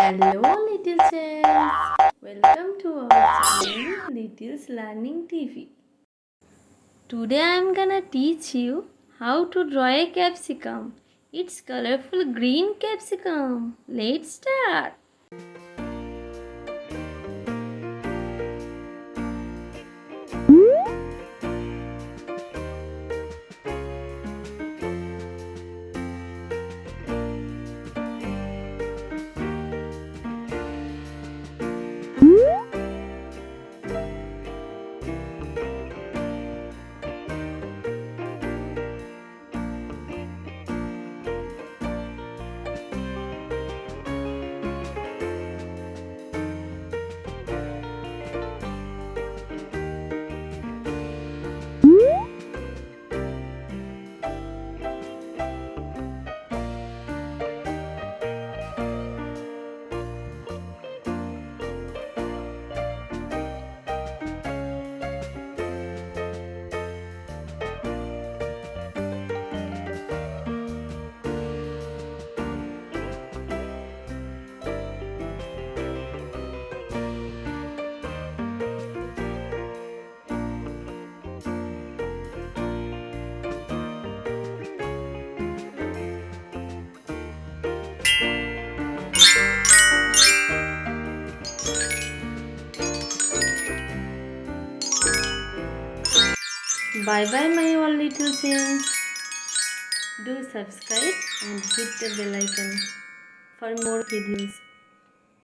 Hello little childs, welcome to our channel Little's Learning TV. Today I am gonna teach you how to draw a capsicum. It's colorful green capsicum. Let's start. Bye bye my all little childs. Do subscribe and hit the bell icon for more videos.